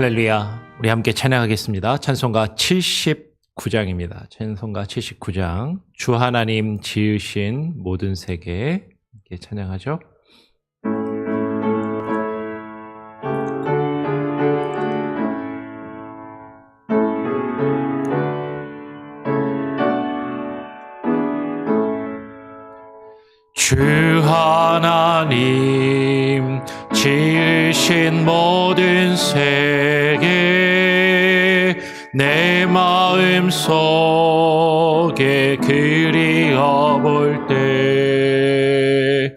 할렐루야. 우리 함께 찬양하겠습니다. 찬송가 79장입니다. 찬송가 79장. 주 하나님 지으신 모든 세계. 함께 찬양하죠. 주 하나님 지으신 모든 세계 내 마음 속에 그리워볼 때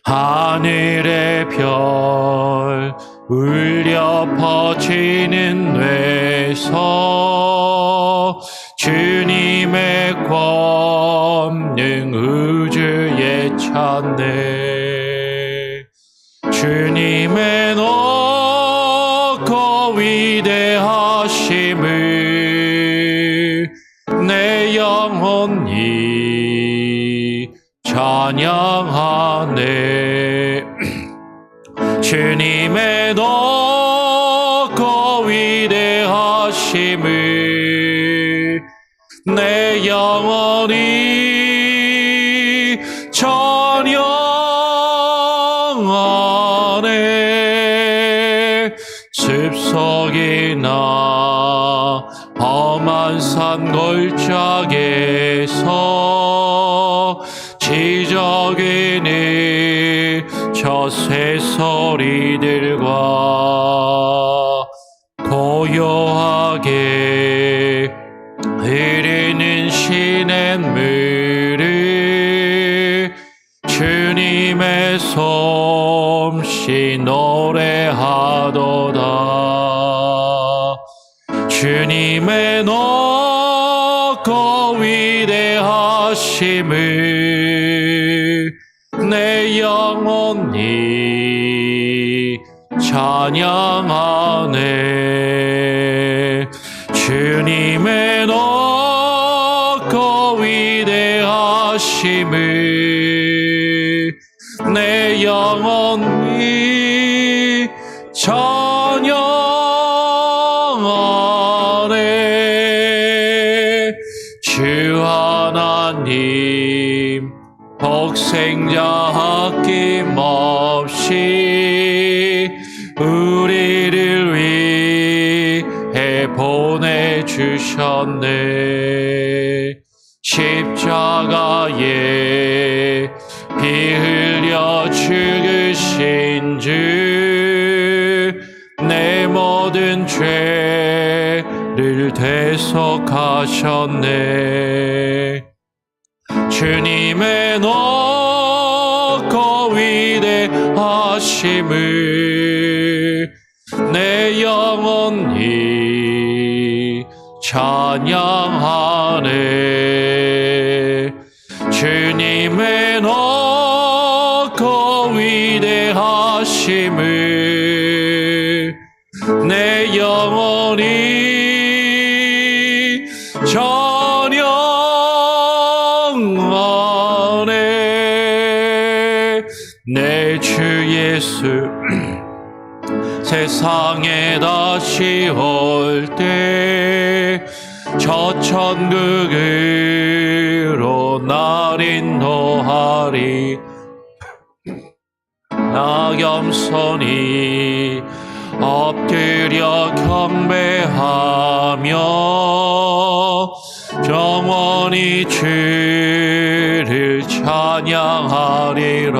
하늘의 별 울려 퍼지는 뇌서 주님의 권능 우주에 찬네. 주님의 높고 위대하심을 내 영혼이 찬양하네. 주님의 높고 위대하심을 내 영혼이 찬양하네. 습속이나 험한 산 골짜기에서 지저귀는 저 새소리들과 고요하게 흐르는 시냇물을 주님의 솜씨 노래하도다. 주님의 높고 위대하심을 내 영혼이 찬양하네. 주님의 높고 위대하심을 내 영혼이 찬양하네. 주 하나님 독생자 아낌없이 우리를 위해 보내주셨네. 십자가에 피 흘려 죽으신 주 내 모든 죄를 대속하셨네. 주님의 높고 위대하심을 내 영혼이 찬양하네. 주님의 높고 위대하심을 내 영혼이 찬양하네. 내 주 예수 세상에 다시 올 때 저 천국으로 날 인도하리. 나 겸손히 엎드려 경배하며 영원히 주를 찬양하리라.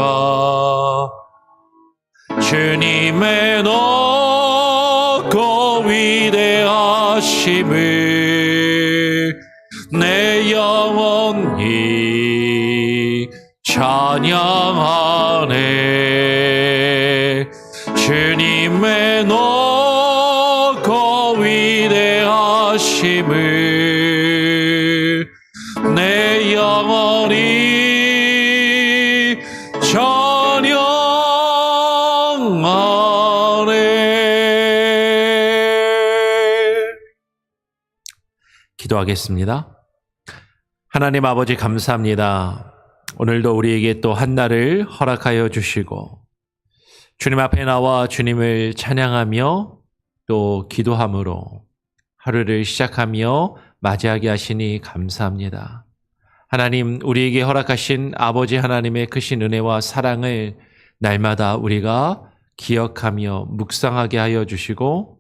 주님의 높고 위대하심을 내 영혼이 찬양하네. 주님의 높고 위대하심을 내 영혼이 찬양하네. 기도하겠습니다. 하나님 아버지 감사합니다. 오늘도 우리에게 또 한날을 허락하여 주시고 주님 앞에 나와 주님을 찬양하며 또 기도함으로 하루를 시작하며 맞이하게 하시니 감사합니다. 하나님, 우리에게 허락하신 아버지 하나님의 크신 은혜와 사랑을 날마다 우리가 기억하며 묵상하게 하여 주시고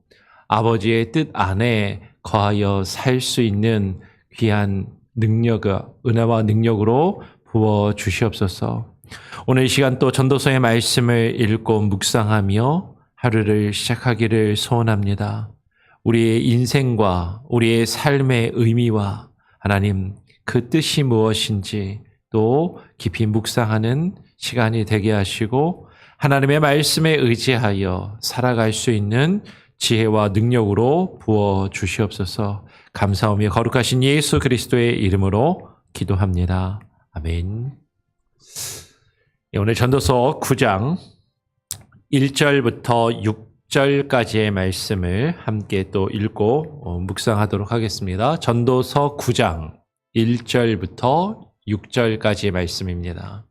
아버지의 뜻 안에 거하여 살 수 있는 귀한 은혜와 능력으로 부어 주시옵소서. 오늘 이 시간 또 전도서의 말씀을 읽고 묵상하며 하루를 시작하기를 소원합니다. 우리의 인생과 우리의 삶의 의미와 하나님 그 뜻이 무엇인지 또 깊이 묵상하는 시간이 되게 하시고 하나님의 말씀에 의지하여 살아갈 수 있는 지혜와 능력으로 부어 주시옵소서. 감사하며 거룩하신 예수 그리스도의 이름으로 기도합니다. 아멘. 오늘 전도서 9장 1절부터 6절까지의 말씀을 함께 또 읽고 묵상하도록 하겠습니다. 전도서 9장 1절부터 6절까지의 말씀입니다.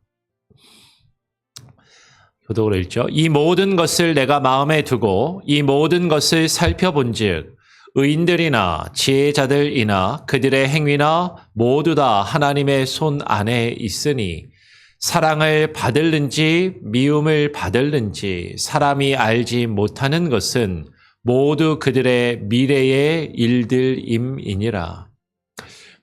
교독으로 읽죠. 이 모든 것을 내가 마음에 두고 이 모든 것을 살펴본즉 의인들이나 지혜자들이나 그들의 행위나 모두 다 하나님의 손 안에 있으니 사랑을 받을는지 미움을 받을는지 사람이 알지 못하는 것은 모두 그들의 미래의 일들임이니라.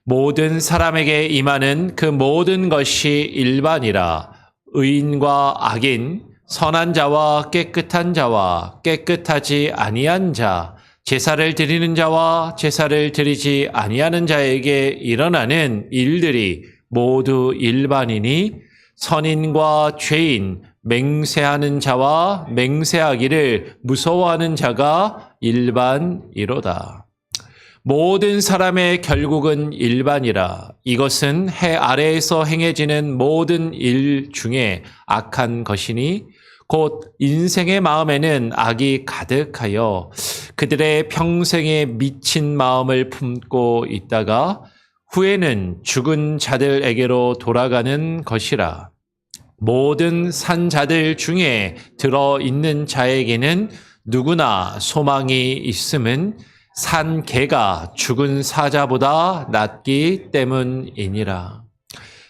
모든 사람에게 임하는 그 모든 것이 일반이라. 의인과 악인, 선한 자와 깨끗한 자와 깨끗하지 아니한 자, 제사를 드리는 자와 제사를 드리지 아니하는 자에게 일어나는 일들이 모두 일반이니 선인과 죄인, 맹세하는 자와 맹세하기를 무서워하는 자가 일반이로다. 모든 사람의 결국은 일반이라. 이것은 해 아래에서 행해지는 모든 일 중에 악한 것이니 곧 인생의 마음에는 악이 가득하여 그들의 평생에 미친 마음을 품고 있다가 후에는 죽은 자들에게로 돌아가는 것이라. 모든 산 자들 중에 들어있는 자에게는 누구나 소망이 있음은 산 개가 죽은 사자보다 낫기 때문이니라.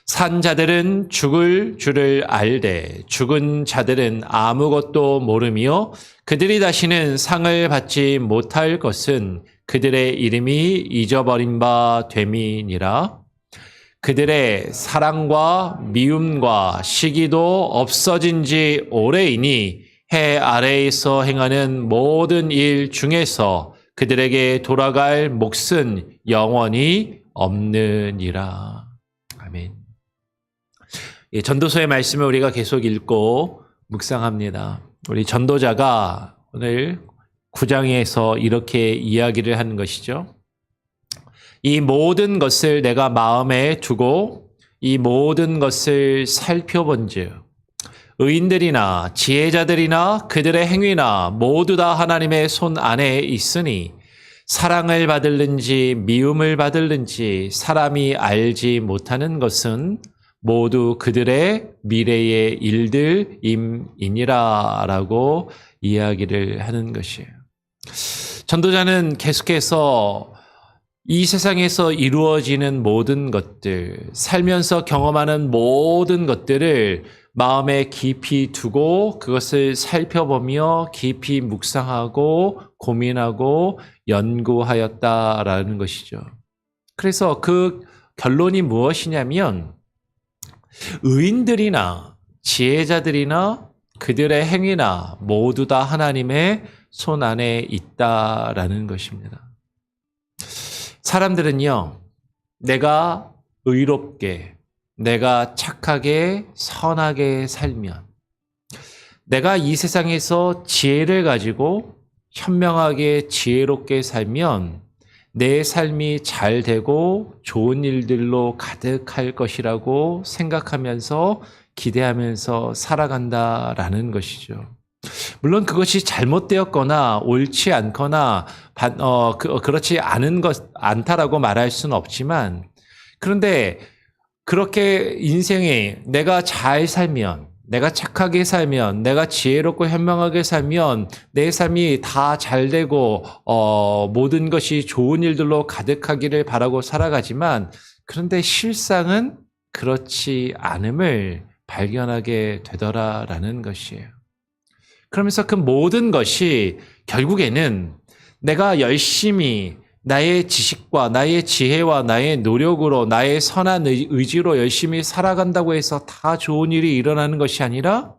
산 자들은 죽을 줄을 알되 죽은 자들은 아무것도 모르며 그들이 다시는 상을 받지 못할 것은 그들의 이름이 잊어버린 바 됨이니라. 그들의 사랑과 미움과 시기도 없어진 지 오래이니 해 아래에서 행하는 모든 일 중에서 그들에게 돌아갈 몫은 영원히 없느니라. 아멘. 전도서의 말씀을 우리가 계속 읽고 묵상합니다. 우리 전도자가 오늘 9장에서 이렇게 이야기를 하는 것이죠. 이 모든 것을 내가 마음에 두고 이 모든 것을 살펴본즉 의인들이나 지혜자들이나 그들의 행위나 모두 다 하나님의 손 안에 있으니 사랑을 받을는지 미움을 받을는지 사람이 알지 못하는 것은 모두 그들의 미래의 일들임이니라 라고 이야기를 하는 것이에요. 전도자는 계속해서 이 세상에서 이루어지는 모든 것들, 살면서 경험하는 모든 것들을 마음에 깊이 두고 그것을 살펴보며 깊이 묵상하고 고민하고 연구하였다라는 것이죠. 그래서 그 결론이 무엇이냐면 의인들이나 지혜자들이나 그들의 행위나 모두 다 하나님의 손 안에 있다라는 것입니다. 사람들은요, 내가 의롭게, 내가 착하게, 선하게 살면, 내가 이 세상에서 지혜를 가지고 현명하게 지혜롭게 살면 내 삶이 잘 되고 좋은 일들로 가득할 것이라고 생각하면서 기대하면서 살아간다라는 것이죠. 물론 그것이 잘못되었거나 옳지 않거나 그렇지 않다라고 말할 수는 없지만, 그런데 그렇게 인생에 내가 잘 살면, 내가 착하게 살면, 내가 지혜롭고 현명하게 살면 내 삶이 다 잘되고 모든 것이 좋은 일들로 가득하기를 바라고 살아가지만 그런데 실상은 그렇지 않음을 발견하게 되더라라는 것이에요. 그러면서 그 모든 것이 결국에는 내가 열심히 나의 지식과 나의 지혜와 나의 노력으로 나의 선한 의지로 열심히 살아간다고 해서 다 좋은 일이 일어나는 것이 아니라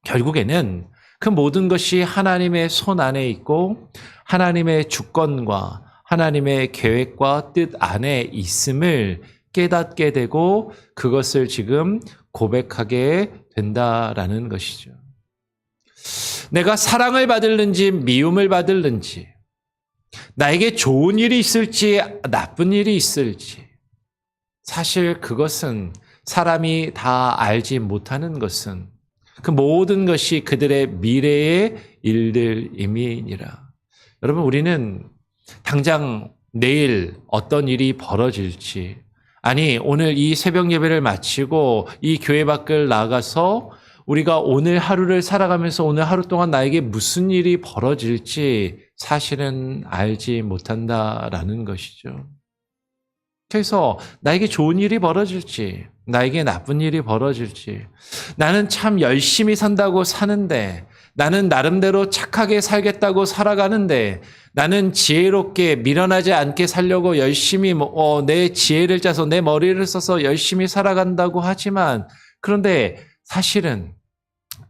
결국에는 그 모든 것이 하나님의 손 안에 있고 하나님의 주권과 하나님의 계획과 뜻 안에 있음을 깨닫게 되고 그것을 지금 고백하게 된다라는 것이죠. 내가 사랑을 받을는지 미움을 받을는지 나에게 좋은 일이 있을지 나쁜 일이 있을지 사실 그것은 사람이 다 알지 못하는 것은 그 모든 것이 그들의 미래의 일들임이니라. 여러분 우리는 당장 내일 어떤 일이 벌어질지 아니 오늘 이 새벽 예배를 마치고 이 교회 밖을 나가서 우리가 오늘 하루를 살아가면서 오늘 하루 동안 나에게 무슨 일이 벌어질지 사실은 알지 못한다라는 것이죠. 그래서 나에게 좋은 일이 벌어질지 나에게 나쁜 일이 벌어질지 나는 참 열심히 산다고 사는데 나는 나름대로 착하게 살겠다고 살아가는데 나는 지혜롭게 미련하지 않게 살려고 열심히 내 지혜를 짜서 내 머리를 써서 열심히 살아간다고 하지만 그런데 사실은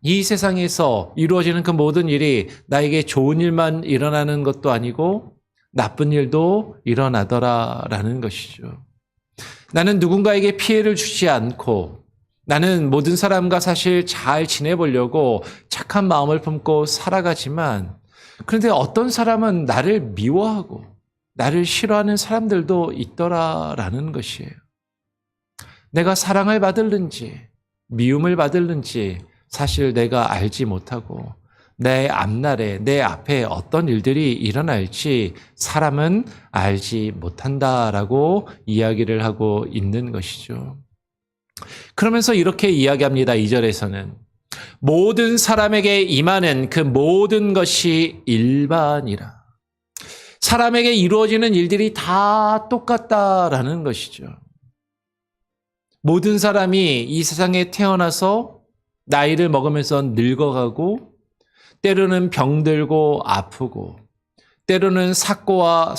이 세상에서 이루어지는 그 모든 일이 나에게 좋은 일만 일어나는 것도 아니고 나쁜 일도 일어나더라라는 것이죠. 나는 누군가에게 피해를 주지 않고 나는 모든 사람과 사실 잘 지내보려고 착한 마음을 품고 살아가지만 그런데 어떤 사람은 나를 미워하고 나를 싫어하는 사람들도 있더라라는 것이에요. 내가 사랑을 받을는지 미움을 받을는지 사실 내가 알지 못하고 내 앞날에 내 앞에 어떤 일들이 일어날지 사람은 알지 못한다라고 이야기를 하고 있는 것이죠. 그러면서 이렇게 이야기합니다. 2절에서는 모든 사람에게 임하는 그 모든 것이 일반이라. 사람에게 이루어지는 일들이 다 똑같다라는 것이죠. 모든 사람이 이 세상에 태어나서 나이를 먹으면서 늙어가고 때로는 병들고 아프고 때로는 사고와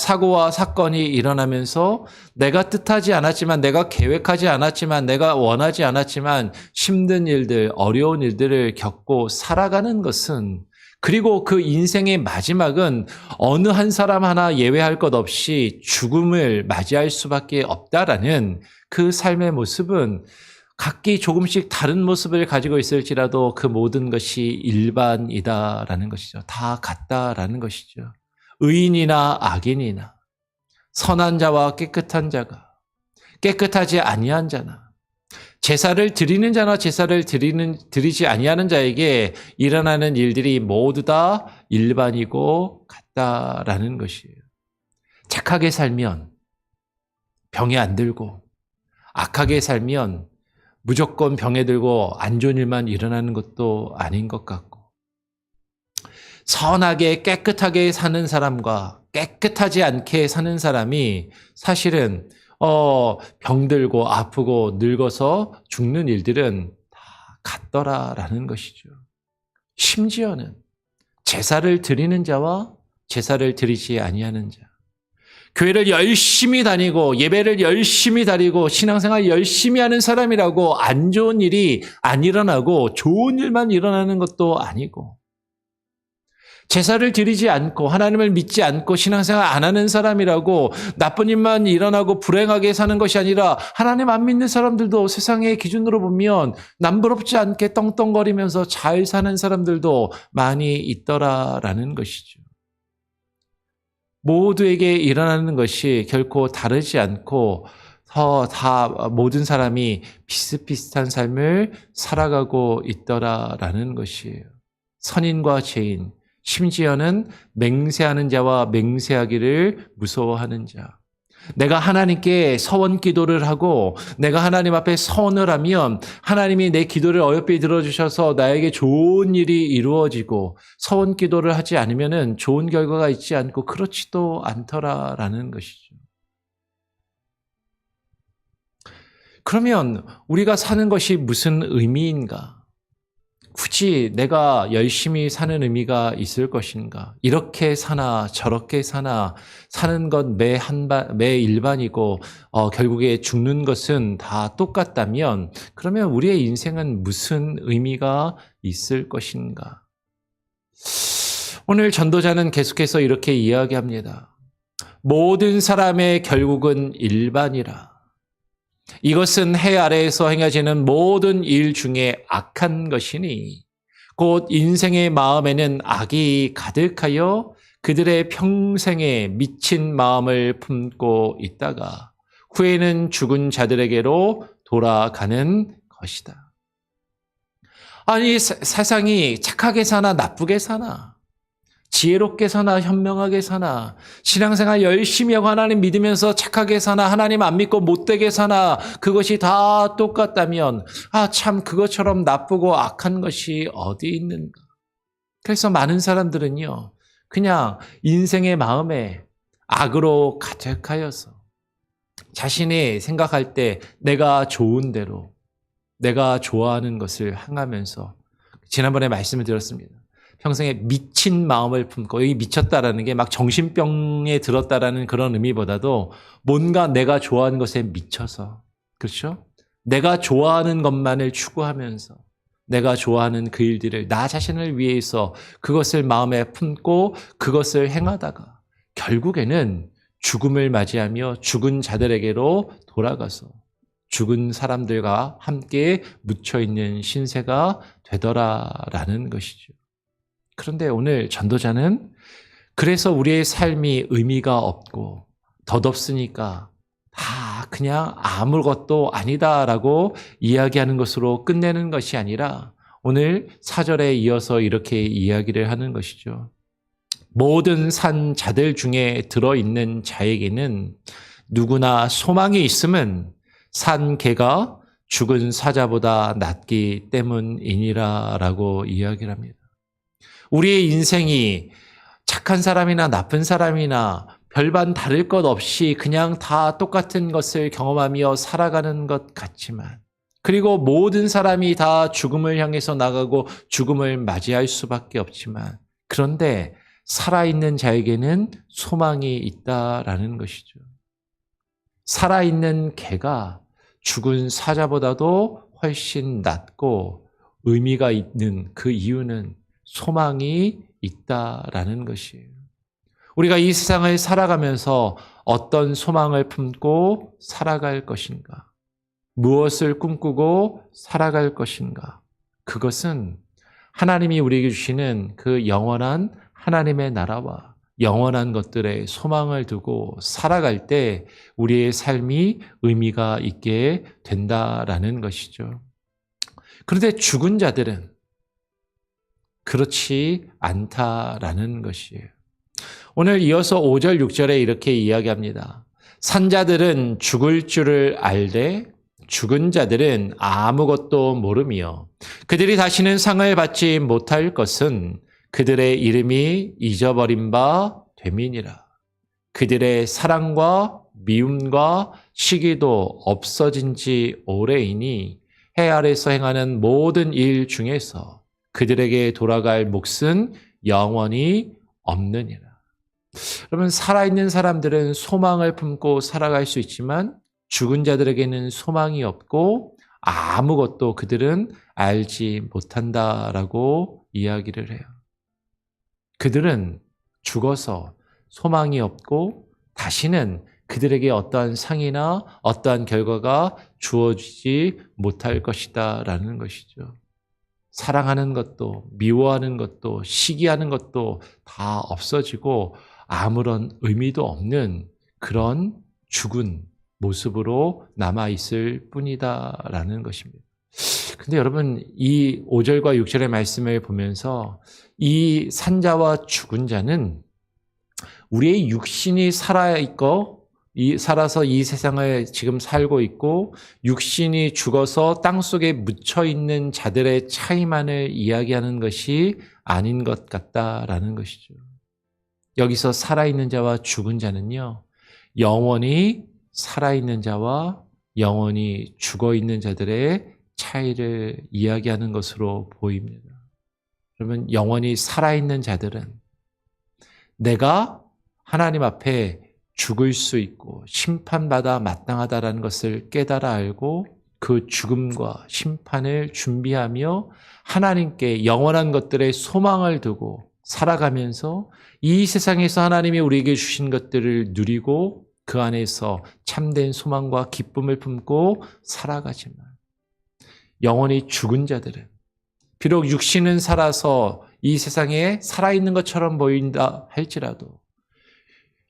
사건이 일어나면서 내가 뜻하지 않았지만 내가 계획하지 않았지만 내가 원하지 않았지만 힘든 일들 어려운 일들을 겪고 살아가는 것은 그리고 그 인생의 마지막은 어느 한 사람 하나 예외할 것 없이 죽음을 맞이할 수밖에 없다라는 그 삶의 모습은 각기 조금씩 다른 모습을 가지고 있을지라도 그 모든 것이 일반이다라는 것이죠. 다 같다라는 것이죠. 의인이나 악인이나 선한 자와 깨끗한 자가 깨끗하지 아니한 자나 제사를 드리는 자나 제사를 드리지 아니하는 자에게 일어나는 일들이 모두 다 일반이고 같다라는 것이에요. 착하게 살면 병에 안 들고 악하게 살면 무조건 병에 들고 안 좋은 일만 일어나는 것도 아닌 것 같고 선하게 깨끗하게 사는 사람과 깨끗하지 않게 사는 사람이 사실은 병들고 아프고 늙어서 죽는 일들은 다 같더라라는 것이죠. 심지어는 제사를 드리는 자와 제사를 드리지 아니하는 자 교회를 열심히 다니고 예배를 열심히 다니고 신앙생활 열심히 하는 사람이라고 안 좋은 일이 안 일어나고 좋은 일만 일어나는 것도 아니고 제사를 드리지 않고 하나님을 믿지 않고 신앙생활 안 하는 사람이라고 나쁜 일만 일어나고 불행하게 사는 것이 아니라 하나님 안 믿는 사람들도 세상의 기준으로 보면 남부럽지 않게 떵떵거리면서 잘 사는 사람들도 많이 있더라라는 것이죠. 모두에게 일어나는 것이 결코 다르지 않고 다 모든 사람이 비슷비슷한 삶을 살아가고 있더라라는 것이에요. 선인과 죄인, 심지어는 맹세하는 자와 맹세하기를 무서워하는 자. 내가 하나님께 서원 기도를 하고 내가 하나님 앞에 서원을 하면 하나님이 내 기도를 어여삐 들어주셔서 나에게 좋은 일이 이루어지고, 서원 기도를 하지 않으면 좋은 결과가 있지 않고 그렇지도 않더라라는 것이죠. 그러면 우리가 사는 것이 무슨 의미인가? 굳이 내가 열심히 사는 의미가 있을 것인가? 이렇게 사나 저렇게 사나 사는 것 매 일반이고 결국에 죽는 것은 다 똑같다면, 그러면 우리의 인생은 무슨 의미가 있을 것인가? 오늘 전도자는 계속해서 이렇게 이야기합니다. 모든 사람의 결국은 일반이라. 이것은 해 아래에서 행해지는 모든 일 중에 악한 것이니 곧 인생의 마음에는 악이 가득하여 그들의 평생에 미친 마음을 품고 있다가 후에는 죽은 자들에게로 돌아가는 것이다. 아니, 세상이 착하게 사나 나쁘게 사나, 지혜롭게 사나 현명하게 사나, 신앙생활 열심히 하고 하나님 믿으면서 착하게 사나, 하나님 안 믿고 못되게 사나, 그것이 다 똑같다면 참 그것처럼 나쁘고 악한 것이 어디 있는가? 그래서 많은 사람들은요, 그냥 인생의 마음에 악으로 가득하여서 자신이 생각할 때 내가 좋은 대로 내가 좋아하는 것을 행하면서, 지난번에 말씀을 드렸습니다. 평생에 미친 마음을 품고, 여기 미쳤다라는 게 막 정신병에 들었다라는 그런 의미보다도 뭔가 내가 좋아하는 것에 미쳐서, 그렇죠? 내가 좋아하는 것만을 추구하면서 내가 좋아하는 그 일들을 나 자신을 위해서 그것을 마음에 품고 그것을 행하다가 결국에는 죽음을 맞이하며 죽은 자들에게로 돌아가서 죽은 사람들과 함께 묻혀있는 신세가 되더라라는 것이죠. 그런데 오늘 전도자는 그래서 우리의 삶이 의미가 없고 덧없으니까 다 그냥 아무것도 아니다라고 이야기하는 것으로 끝내는 것이 아니라 오늘 4절에 이어서 이렇게 이야기를 하는 것이죠. 모든 산 자들 중에 들어있는 자에게는 누구나 소망이 있음은 산 개가 죽은 사자보다 낫기 때문이니라 라고 이야기를 합니다. 우리의 인생이 착한 사람이나 나쁜 사람이나 별반 다를 것 없이 그냥 다 똑같은 것을 경험하며 살아가는 것 같지만, 그리고 모든 사람이 다 죽음을 향해서 나가고 죽음을 맞이할 수밖에 없지만, 그런데 살아있는 자에게는 소망이 있다라는 것이죠. 살아있는 개가 죽은 사자보다도 훨씬 낫고 의미가 있는 그 이유는 소망이 있다라는 것이에요. 우리가 이 세상을 살아가면서 어떤 소망을 품고 살아갈 것인가? 무엇을 꿈꾸고 살아갈 것인가? 그것은 하나님이 우리에게 주시는 그 영원한 하나님의 나라와 영원한 것들에 소망을 두고 살아갈 때 우리의 삶이 의미가 있게 된다라는 것이죠. 그런데 죽은 자들은 그렇지 않다라는 것이에요. 오늘 이어서 5절, 6절에 이렇게 이야기합니다. 산자들은 죽을 줄을 알되 죽은 자들은 아무것도 모르며 그들이 다시는 상을 받지 못할 것은 그들의 이름이 잊어버린 바 됨이니라. 그들의 사랑과 미움과 시기도 없어진 지 오래이니 해 아래서 행하는 모든 일 중에서 그들에게 돌아갈 몫은 영원히 없느니라. 여러분, 살아있는 사람들은 소망을 품고 살아갈 수 있지만 죽은 자들에게는 소망이 없고 아무것도 그들은 알지 못한다라고 이야기를 해요. 그들은 죽어서 소망이 없고 다시는 그들에게 어떠한 상이나 어떠한 결과가 주어지지 못할 것이다라는 것이죠. 사랑하는 것도 미워하는 것도 시기하는 것도 다 없어지고 아무런 의미도 없는 그런 죽은 모습으로 남아있을 뿐이다라는 것입니다. 근데 여러분, 이 5절과 6절의 말씀을 보면서 이 산자와 죽은 자는 우리의 육신이 살아있고 살아서 이 세상을 지금 살고 있고 육신이 죽어서 땅속에 묻혀 있는 자들의 차이만을 이야기하는 것이 아닌 것 같다라는 것이죠. 여기서 살아있는 자와 죽은 자는요, 영원히 살아있는 자와 영원히 죽어있는 자들의 차이를 이야기하는 것으로 보입니다. 그러면 영원히 살아있는 자들은 내가 하나님 앞에 죽을 수 있고 심판받아 마땅하다라는 것을 깨달아 알고 그 죽음과 심판을 준비하며 하나님께 영원한 것들의 소망을 두고 살아가면서 이 세상에서 하나님이 우리에게 주신 것들을 누리고 그 안에서 참된 소망과 기쁨을 품고 살아가지만 영원히 죽은 자들은 비록 육신은 살아서 이 세상에 살아있는 것처럼 보인다 할지라도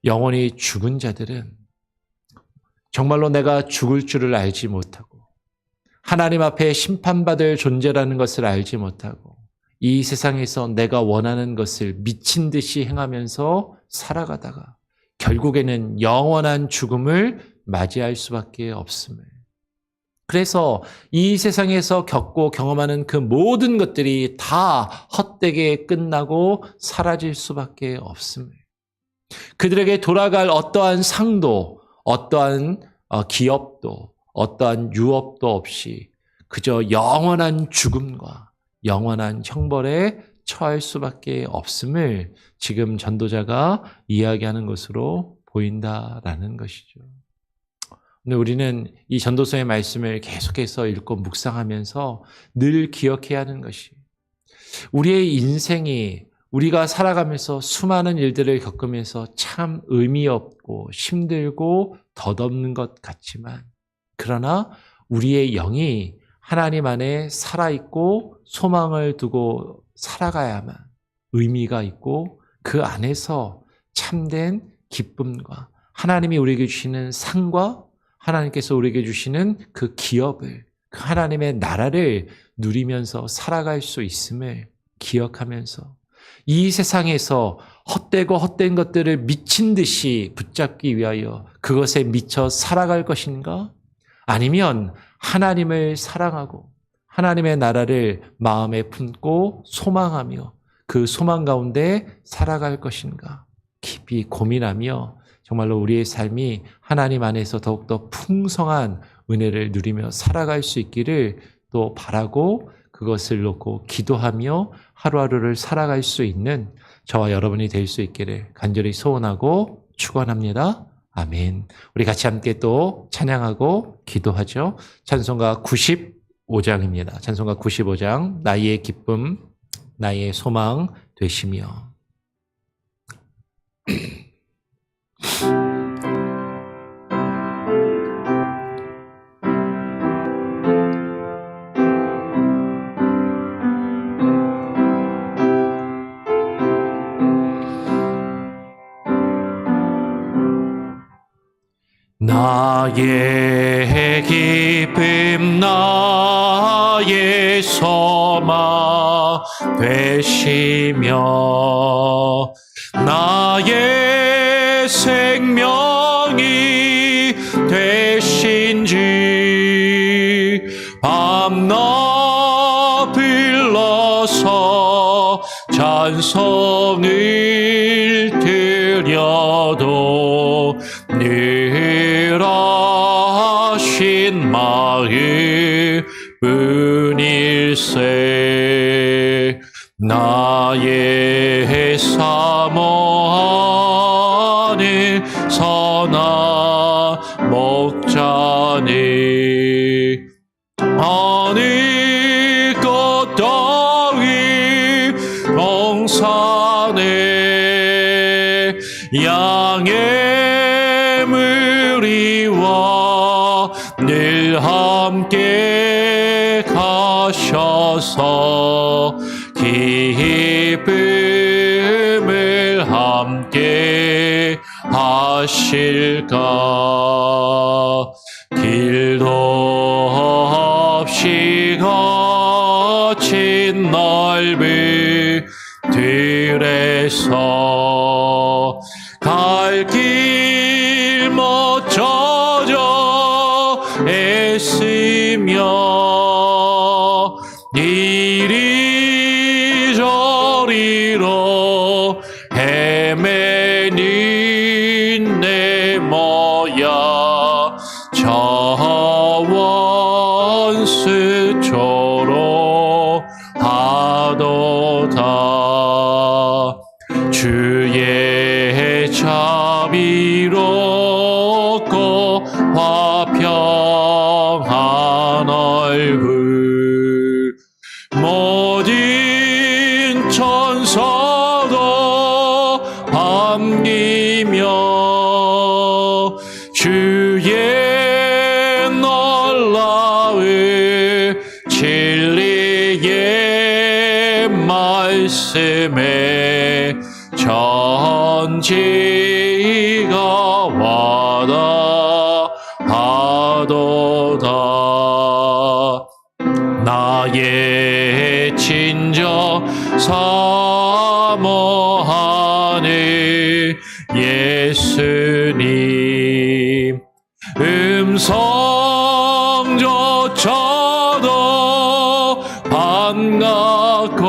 영원히 죽은 자들은 정말로 내가 죽을 줄을 알지 못하고 하나님 앞에 심판받을 존재라는 것을 알지 못하고 이 세상에서 내가 원하는 것을 미친 듯이 행하면서 살아가다가 결국에는 영원한 죽음을 맞이할 수밖에 없음을. 그래서 이 세상에서 겪고 경험하는 그 모든 것들이 다 헛되게 끝나고 사라질 수밖에 없음을. 그들에게 돌아갈 어떠한 상도, 어떠한 기업도, 어떠한 유업도 없이 그저 영원한 죽음과 영원한 형벌에 처할 수밖에 없음을 지금 전도자가 이야기하는 것으로 보인다라는 것이죠. 오늘 우리는 이 전도서의 말씀을 계속해서 읽고 묵상하면서 늘 기억해야 하는 것이 우리의 인생이 우리가 살아가면서 수많은 일들을 겪으면서 참 의미 없고 힘들고 덧없는 것 같지만 그러나 우리의 영이 하나님 안에 살아있고 소망을 두고 살아가야만 의미가 있고 그 안에서 참된 기쁨과 하나님이 우리에게 주시는 상과 하나님께서 우리에게 주시는 그 기업을 그 하나님의 나라를 누리면서 살아갈 수 있음을 기억하면서 이 세상에서 헛되고 헛된 것들을 미친 듯이 붙잡기 위하여 그것에 미쳐 살아갈 것인가? 아니면 하나님을 사랑하고 하나님의 나라를 마음에 품고 소망하며 그 소망 가운데 살아갈 것인가? 깊이 고민하며 정말로 우리의 삶이 하나님 안에서 더욱더 풍성한 은혜를 누리며 살아갈 수 있기를 또 바라고 그것을 놓고 기도하며 하루하루를 살아갈 수 있는 저와 여러분이 될 수 있기를 간절히 소원하고 축원합니다. 아멘. 우리 같이 함께 또 찬양하고 기도하죠. 찬송가 95장입니다. 찬송가 95장 나의 기쁨, 나의 소망 되시며 나의 기쁨 나의 소망 되시며 나의 생명이 되신지 밤낮 불러서 찬송을 드려도 늘 하신 마음뿐일세 나의 사모하는 선한 목자니 어느 것 따위 동산에 양의 무리와 늘 함께 가셔서 기쁨을 함께 하실까 길도 없이 거친 넓은 들에서 갈 길 못 애쓰며 이리저리로 헤매는 내 모야 저 원수처럼 하도다. 주의 자비롭고 화평한 얼굴 모든 천사도 반기며 주의 놀라운 진리의 말씀에 전지가 와닿하도다. 나의 친정 사모하는 예수님 음성조차도 반갑고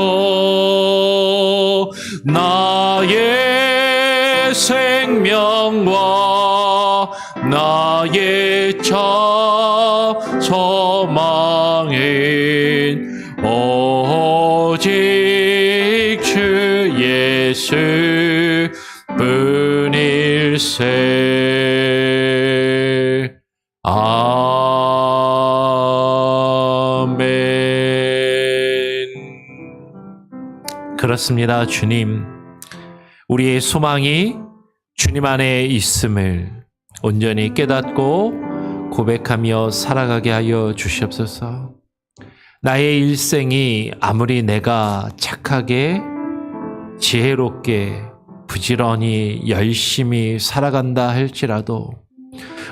나의 생명과 나의 참 소망은 오직 주 예수 뿐일세. 아멘. 그렇습니다. 주님, 우리의 소망이 주님 안에 있음을 온전히 깨닫고 고백하며 살아가게 하여 주시옵소서. 나의 일생이 아무리 내가 착하게 지혜롭게 부지런히 열심히 살아간다 할지라도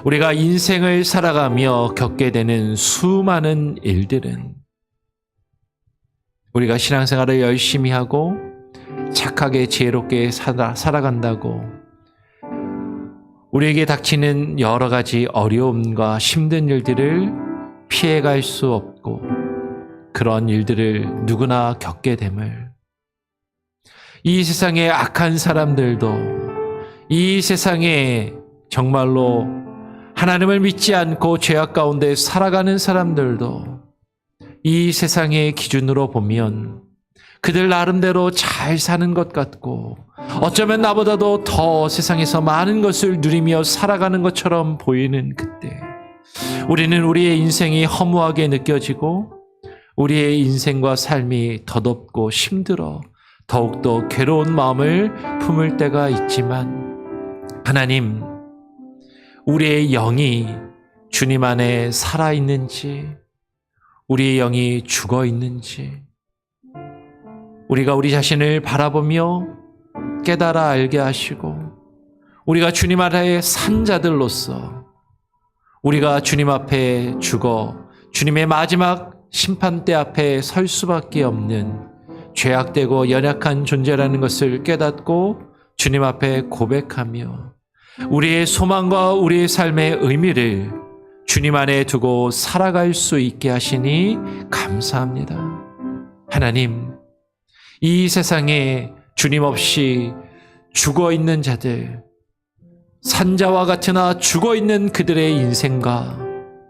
우리가 인생을 살아가며 겪게 되는 수많은 일들은 우리가 신앙생활을 열심히 하고 착하게 지혜롭게 살아간다고 우리에게 닥치는 여러 가지 어려움과 힘든 일들을 피해갈 수 없고 그런 일들을 누구나 겪게 됨을, 이 세상의 악한 사람들도, 이 세상에 정말로 하나님을 믿지 않고 죄악 가운데 살아가는 사람들도 이 세상의 기준으로 보면 그들 나름대로 잘 사는 것 같고 어쩌면 나보다도 더 세상에서 많은 것을 누리며 살아가는 것처럼 보이는 그때 우리는 우리의 인생이 허무하게 느껴지고 우리의 인생과 삶이 더덥고 힘들어 더욱더 괴로운 마음을 품을 때가 있지만, 하나님, 우리의 영이 주님 안에 살아있는지 우리의 영이 죽어있는지 우리가 우리 자신을 바라보며 깨달아 알게 하시고, 우리가 주님 아래의 산 자들로서 우리가 주님 앞에 죽어 주님의 마지막 심판대 앞에 설 수밖에 없는 죄악되고 연약한 존재라는 것을 깨닫고 주님 앞에 고백하며 우리의 소망과 우리의 삶의 의미를 주님 안에 두고 살아갈 수 있게 하시니 감사합니다. 하나님, 이 세상에 주님 없이 죽어있는 자들, 산자와 같으나 죽어있는 그들의 인생과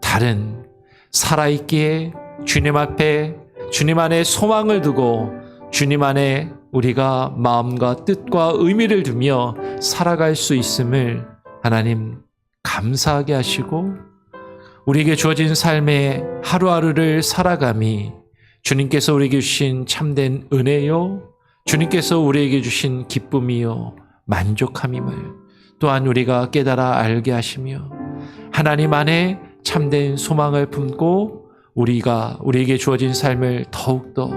다른 살아있기에 주님 앞에 주님 안에 소망을 두고 주님 안에 우리가 마음과 뜻과 의미를 두며 살아갈 수 있음을 하나님 감사하게 하시고, 우리에게 주어진 삶의 하루하루를 살아감이 주님께서 우리에게 주신 참된 은혜요, 주님께서 우리에게 주신 기쁨이요 만족함임을 또한 우리가 깨달아 알게 하시며 하나님 안에 참된 소망을 품고 우리에게 주어진 삶을 더욱더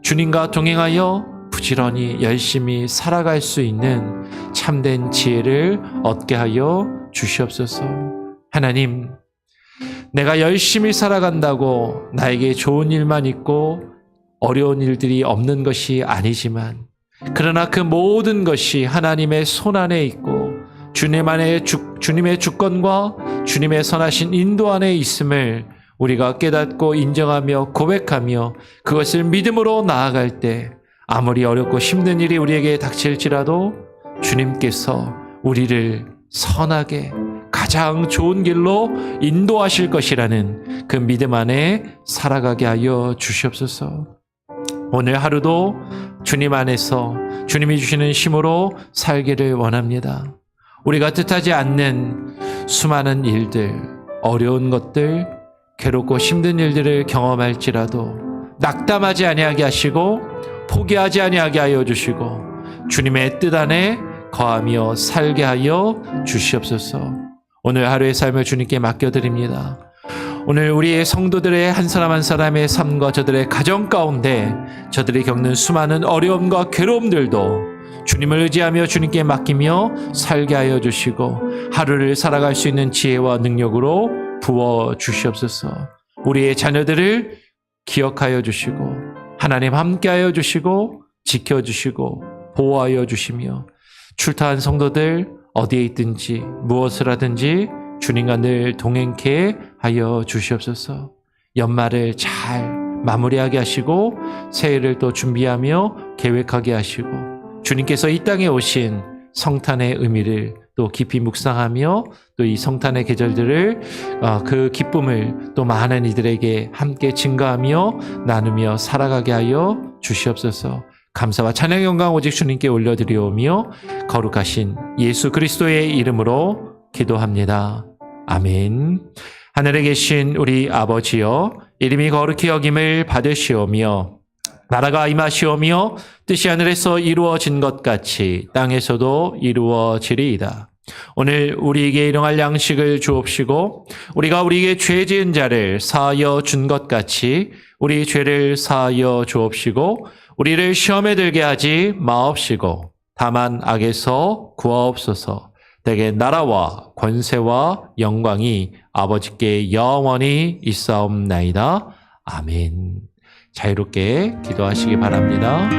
주님과 동행하여 부지런히 열심히 살아갈 수 있는 참된 지혜를 얻게 하여 주시옵소서. 하나님, 내가 열심히 살아간다고 나에게 좋은 일만 있고 어려운 일들이 없는 것이 아니지만, 그러나 그 모든 것이 하나님의 손안에 있고 주님의 주권과 주님의 선하신 인도 안에 있음을 우리가 깨닫고 인정하며 고백하며 그것을 믿음으로 나아갈 때 아무리 어렵고 힘든 일이 우리에게 닥칠지라도 주님께서 우리를 선하게 가장 좋은 길로 인도하실 것이라는 그 믿음 안에 살아가게 하여 주시옵소서. 오늘 하루도 주님 안에서 주님이 주시는 힘으로 살기를 원합니다. 우리가 뜻하지 않는 수많은 일들, 어려운 것들, 괴롭고 힘든 일들을 경험할지라도 낙담하지 아니하게 하시고 포기하지 아니하게 하여 주시고 주님의 뜻 안에 거하며 살게 하여 주시옵소서. 오늘 하루의 삶을 주님께 맡겨드립니다. 오늘 우리의 성도들의 한 사람 한 사람의 삶과 저들의 가정 가운데 저들이 겪는 수많은 어려움과 괴로움들도 주님을 의지하며 주님께 맡기며 살게 하여 주시고 하루를 살아갈 수 있는 지혜와 능력으로 부어 주시옵소서. 우리의 자녀들을 기억하여 주시고 하나님 함께하여 주시고 지켜주시고 보호하여 주시며 출타한 성도들 어디에 있든지 무엇을 하든지 주님과 늘 동행케 하여 주시옵소서. 연말을 잘 마무리하게 하시고 새해를 또 준비하며 계획하게 하시고 주님께서 이 땅에 오신 성탄의 의미를 또 깊이 묵상하며 또 이 성탄의 계절들을 그 기쁨을 또 많은 이들에게 함께 증가하며 나누며 살아가게 하여 주시옵소서. 감사와 찬양 영광 오직 주님께 올려드리오며 거룩하신 예수 그리스도의 이름으로 기도합니다. 아멘. 하늘에 계신 우리 아버지여, 이름이 거룩히 여김을 받으시오며 나라가 임하시오며 뜻이 하늘에서 이루어진 것 같이 땅에서도 이루어지리이다. 오늘 우리에게 일용할 양식을 주옵시고 우리가 우리에게 죄 지은 자를 사하여 준 것 같이 우리 죄를 사하여 주옵시고 우리를 시험에 들게 하지 마옵시고 다만 악에서 구하옵소서. 대개 나라와 권세와 영광이 아버지께 영원히 있사옵나이다. 아멘. 자유롭게 기도하시기 바랍니다.